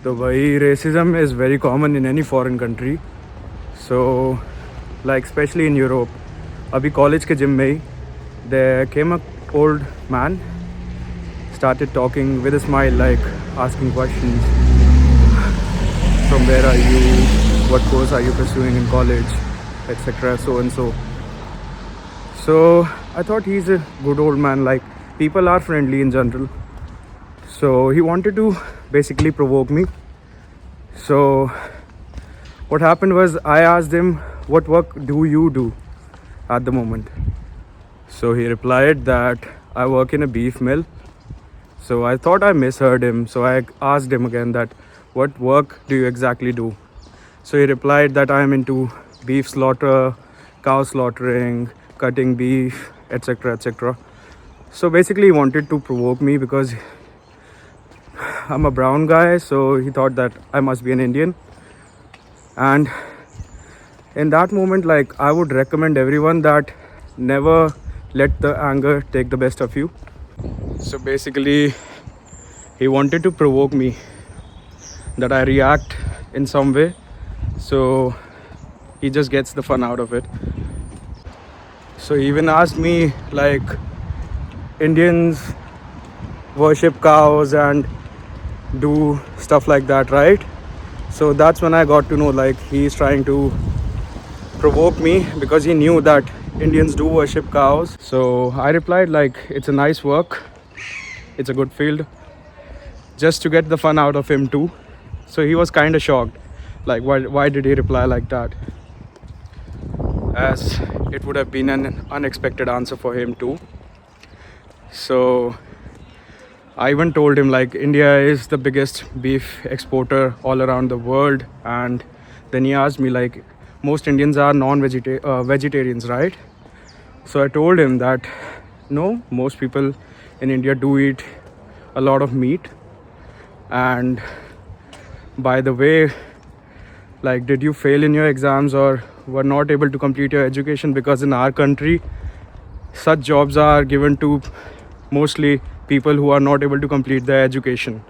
तो भाई racism is very common in any foreign country. So like especially in Europe. अभी college के gym में ही there came a old man, started talking with a smile, like asking questions. From where are you? What course are you pursuing in college? Etc. So and so. So I thought he's a good old man. Like people are friendly in general. So he wanted to basically provoke me. So what happened was I asked him, what work do you do at the moment? So he replied that I work in a beef mill. So I thought I misheard him. So I asked him again that what work do you exactly do? So he replied that I am into beef slaughter, cow slaughtering, cutting beef, etc. etc. So basically he wanted to provoke me because I'm a brown guy, so he thought that I must be an Indian. And in that moment, like I would recommend everyone that never let the anger take the best of you. So basically he wanted to provoke me that I react in some way, so he just gets the fun out of it. So he even asked me like Indians worship cows and do stuff like that, right? So that's when I got to know like he's trying to provoke me because he knew that Indians do worship cows. So I replied like it's a nice work, it's a good field, just to get the fun out of him too. So he was kind of shocked, like why did he reply like that, as it would have been an unexpected answer for him too. So I even told him like India is the biggest beef exporter all around the world. And then he asked me like most Indians are vegetarians, right? So I told him that no, most people in India do eat a lot of meat. And by the way, like did you fail in your exams or were not able to complete your education? Because in our country such jobs are given to mostly people who are not able to complete their education.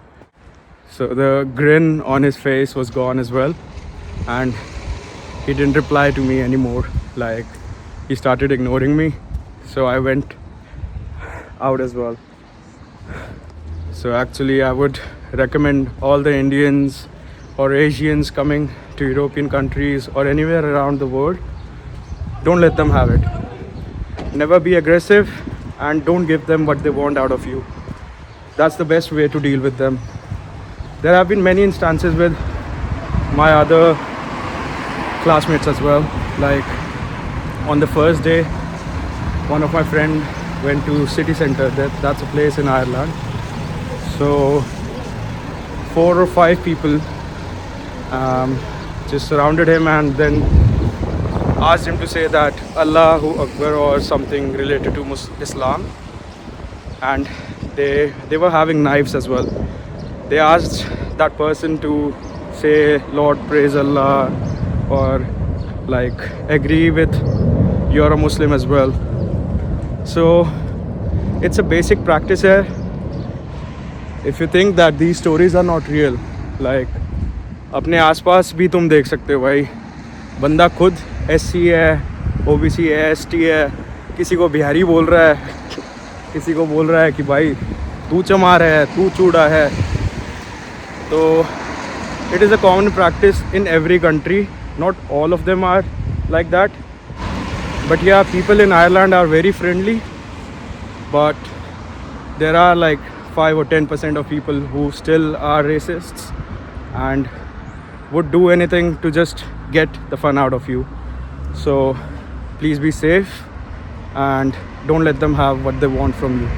So the grin on his face was gone as well, and he didn't reply to me anymore. Like he started ignoring me. So I went out as well. So actually I would recommend all the Indians or Asians coming to European countries or anywhere around the world, don't let them have it. Never be aggressive and don't give them what they want out of you. That's the best way to deal with them. There have been many instances with my other classmates as well. Like on the first day, one of my friend went to city center. That's a place in Ireland. So 4 or 5 people just surrounded him and then asked him to say that Allahu Akbar or something related to Islam. And they were having knives as well. They asked that person to say Lord praise Allah or like agree with you're a Muslim as well. So it's a basic practice here. If you think that these stories are not real, like अपने आसपास भी तुम देख सकते हो भाई, बंदा खुद SC है, OBC है, ST है, किसी को बिहारी बोल रहा है, किसी को बोल रहा है कि भाई तू चमार है, तू चूड़ा है. तो it is a common practice in every country. Not all of them are like that, but yeah, people in Ireland are very friendly, but there are like 5 or 10% of people who still are racists and would do anything to just get the fun out of you. So please be safe and don't let them have what they want from you.